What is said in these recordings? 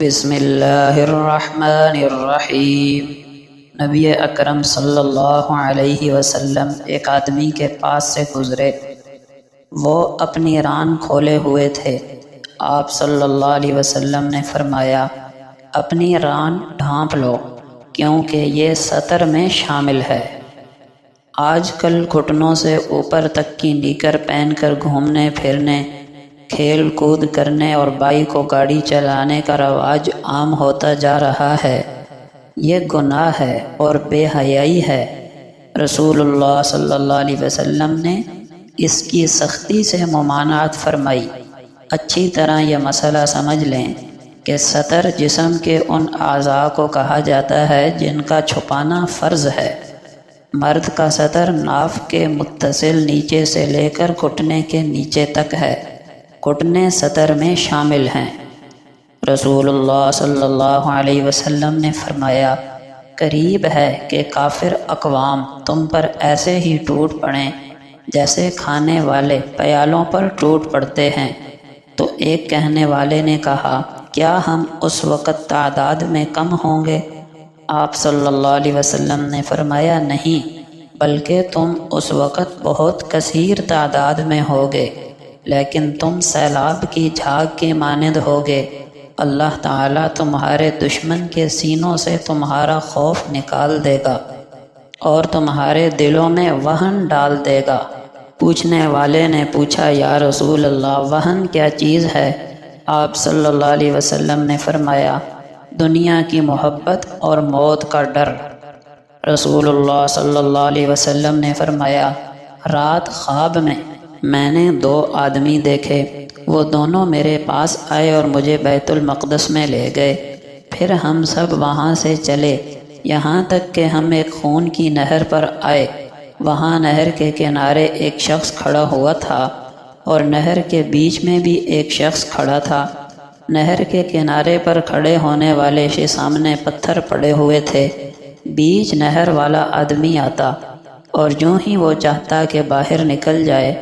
بسم اللہ الرحمن الرحیم۔ نبی اکرم صلی اللہ علیہ وسلم ایک آدمی کے پاس سے گزرے۔ وہ اپنی ران کھولے ہوئے تھے۔ آپ صلی اللہ علیہ وسلم نے فرمایا، اپنی ران ڈھانپ لو کیونکہ یہ سطر میں شامل ہے۔ آج کل گھٹنوں سے اوپر تک کی نیکر پہن کر گھومنے پھرنے، کھیل کود کرنے اور بائک و گاڑی چلانے کا رواج عام ہوتا جا رہا ہے۔ یہ گناہ ہے اور بے حیائی ہے۔ رسول اللہ صلی اللہ علیہ وسلم نے اس کی سختی سے ممانعت فرمائی۔ اچھی طرح یہ مسئلہ سمجھ لیں کہ سطر جسم کے ان اعضاء کو کہا جاتا ہے جن کا چھپانا فرض ہے۔ مرد کا سطر ناف کے متصل نیچے سے لے کر گھٹنے کے نیچے تک ہے۔ گھٹنے سطر میں شامل ہیں۔ رسول اللہ صلی اللہ علیہ وسلم نے فرمایا، قریب ہے کہ کافر اقوام تم پر ایسے ہی ٹوٹ پڑیں جیسے کھانے والے پیالوں پر ٹوٹ پڑتے ہیں۔ تو ایک کہنے والے نے کہا، کیا ہم اس وقت تعداد میں کم ہوں گے؟ آپ صلی اللہ علیہ وسلم نے فرمایا، نہیں، بلکہ تم اس وقت بہت کثیر تعداد میں ہوگے، لیکن تم سیلاب کی جھاگ کے مانند ہوگے۔ اللہ تعالیٰ تمہارے دشمن کے سینوں سے تمہارا خوف نکال دے گا اور تمہارے دلوں میں وہن ڈال دے گا۔ پوچھنے والے نے پوچھا، یا رسول اللہ، وہن کیا چیز ہے؟ آپ صلی اللہ علیہ وسلم نے فرمایا، دنیا کی محبت اور موت کا ڈر۔ رسول اللہ صلی اللہ علیہ وسلم نے فرمایا، رات خواب میں نے 2 آدمی دیکھے، وہ دونوں میرے پاس آئے اور مجھے بیت المقدس میں لے گئے۔ پھر ہم سب وہاں سے چلے یہاں تک کہ ہم ایک خون کی نہر پر آئے۔ وہاں نہر کے کنارے ایک شخص کھڑا ہوا تھا اور نہر کے بیچ میں بھی ایک شخص کھڑا تھا۔ نہر کے کنارے پر کھڑے ہونے والے کے سامنے پتھر پڑے ہوئے تھے۔ بیچ نہر والا آدمی آتا اور جو ہی وہ چاہتا کہ باہر نکل جائے،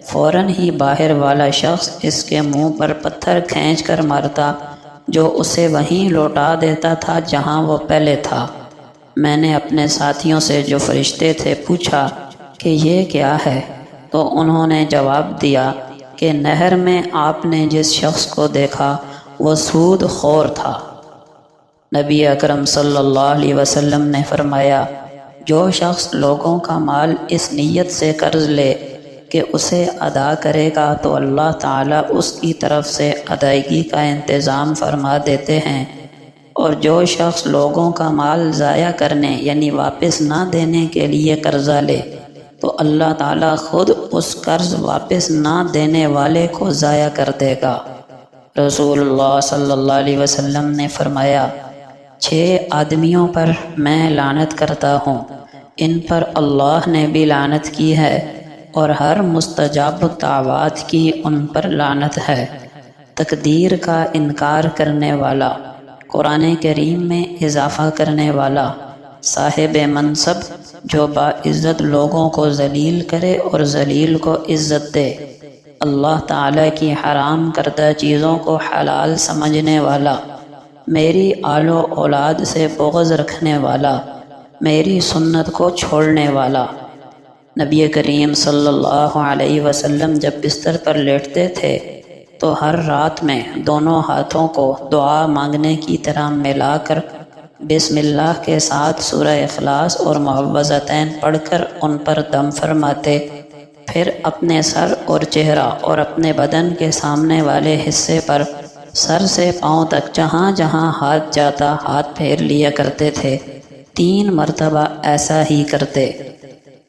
فوراً ہی باہر والا شخص اس کے منہ پر پتھر کھینچ کر مارتا، جو اسے وہیں لوٹا دیتا تھا جہاں وہ پہلے تھا۔ میں نے اپنے ساتھیوں سے جو فرشتے تھے پوچھا کہ یہ کیا ہے؟ تو انہوں نے جواب دیا کہ نہر میں آپ نے جس شخص کو دیکھا وہ سود خور تھا۔ نبی اکرم صلی اللہ علیہ وسلم نے فرمایا، جو شخص لوگوں کا مال اس نیت سے قرض لے کہ اسے ادا کرے گا تو اللہ تعالیٰ اس کی طرف سے ادائیگی کا انتظام فرما دیتے ہیں، اور جو شخص لوگوں کا مال ضائع کرنے یعنی واپس نہ دینے کے لیے قرضہ لے تو اللہ تعالیٰ خود اس قرض واپس نہ دینے والے کو ضائع کر دے گا۔ رسول اللہ صلی اللہ علیہ وسلم نے فرمایا، 6 آدمیوں پر میں لعنت کرتا ہوں، ان پر اللہ نے بھی لعنت کی ہے اور ہر مستجاب دعوات کی ان پر لعنت ہے۔ تقدیر کا انکار کرنے والا، قرآن کریم میں اضافہ کرنے والا، صاحب منصب جو باعزت لوگوں کو ذلیل کرے اور ذلیل کو عزت دے، اللہ تعالیٰ کی حرام کردہ چیزوں کو حلال سمجھنے والا، میری آل و اولاد سے بغض رکھنے والا، میری سنت کو چھوڑنے والا۔ نبی کریم صلی اللہ علیہ وسلم جب بستر پر لیٹتے تھے تو ہر رات میں دونوں ہاتھوں کو دعا مانگنے کی طرح ملا کر بسم اللہ کے ساتھ سورہ اخلاص اور معوذتین پڑھ کر ان پر دم فرماتے، پھر اپنے سر اور چہرہ اور اپنے بدن کے سامنے والے حصے پر سر سے پاؤں تک جہاں جہاں ہاتھ جاتا ہاتھ پھیر لیا کرتے تھے۔ 3 مرتبہ ایسا ہی کرتے۔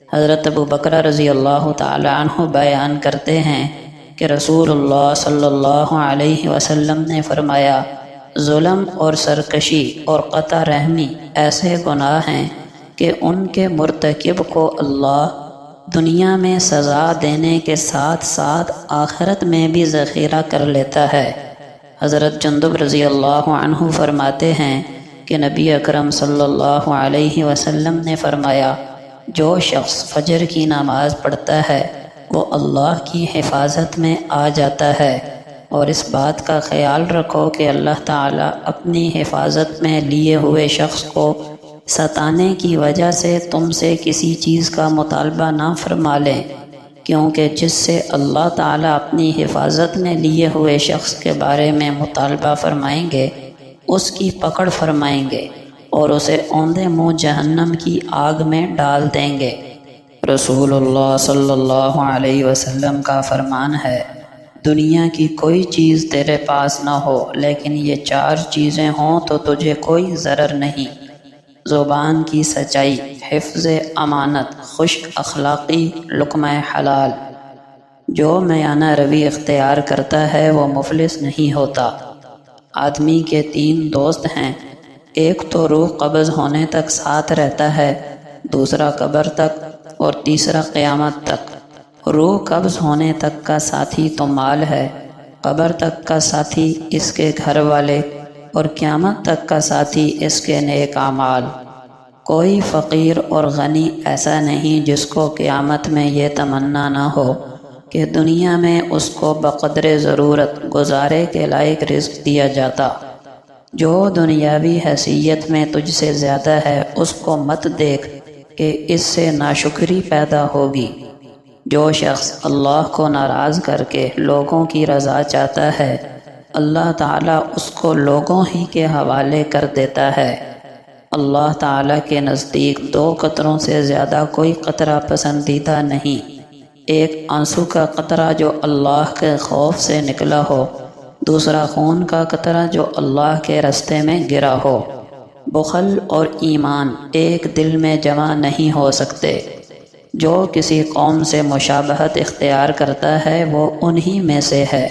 حضرت ابو بکر رضی اللہ تعالی عنہ بیان کرتے ہیں کہ رسول اللہ صلی اللہ علیہ وسلم نے فرمایا، ظلم اور سرکشی اور قطع رحمی ایسے گناہ ہیں کہ ان کے مرتکب کو اللہ دنیا میں سزا دینے کے ساتھ ساتھ آخرت میں بھی ذخیرہ کر لیتا ہے۔ حضرت جندب رضی اللہ عنہ فرماتے ہیں کہ نبی اکرم صلی اللہ علیہ وسلم نے فرمایا، جو شخص فجر کی نماز پڑھتا ہے وہ اللہ کی حفاظت میں آ جاتا ہے، اور اس بات کا خیال رکھو کہ اللہ تعالیٰ اپنی حفاظت میں لیے ہوئے شخص کو ستانے کی وجہ سے تم سے کسی چیز کا مطالبہ نہ فرما لیں، کیونکہ جس سے اللہ تعالیٰ اپنی حفاظت میں لیے ہوئے شخص کے بارے میں مطالبہ فرمائیں گے اس کی پکڑ فرمائیں گے اور اسے اوندے منہ جہنم کی آگ میں ڈال دیں گے۔ رسول اللہ صلی اللہ علیہ وسلم کا فرمان ہے، دنیا کی کوئی چیز تیرے پاس نہ ہو لیکن یہ 4 چیزیں ہوں تو تجھے کوئی ضرر نہیں: زبان کی سچائی، حفظ امانت، خشک اخلاقی، لقمہ حلال۔ جو میانہ روی اختیار کرتا ہے وہ مفلس نہیں ہوتا۔ آدمی کے 3 دوست ہیں، ایک تو روح قبض ہونے تک ساتھ رہتا ہے، دوسرا قبر تک اور تیسرا قیامت تک۔ روح قبض ہونے تک کا ساتھی تو مال ہے، قبر تک کا ساتھی اس کے گھر والے اور قیامت تک کا ساتھی اس کے نیک اعمال۔ کوئی فقیر اور غنی ایسا نہیں جس کو قیامت میں یہ تمنا نہ ہو کہ دنیا میں اس کو بقدر ضرورت گزارے کے لائق رزق دیا جاتا۔ جو دنیاوی حیثیت میں تجھ سے زیادہ ہے اس کو مت دیکھ کہ اس سے ناشکری پیدا ہوگی۔ جو شخص اللہ کو ناراض کر کے لوگوں کی رضا چاہتا ہے، اللہ تعالیٰ اس کو لوگوں ہی کے حوالے کر دیتا ہے۔ اللہ تعالیٰ کے نزدیک 2 قطروں سے زیادہ کوئی قطرہ پسندیدہ نہیں، ایک آنسو کا قطرہ جو اللہ کے خوف سے نکلا ہو، دوسرا خون کا قطرہ جو اللہ کے رستے میں گرا ہو۔ بخل اور ایمان ایک دل میں جمع نہیں ہو سکتے۔ جو کسی قوم سے مشابہت اختیار کرتا ہے وہ انہی میں سے ہے۔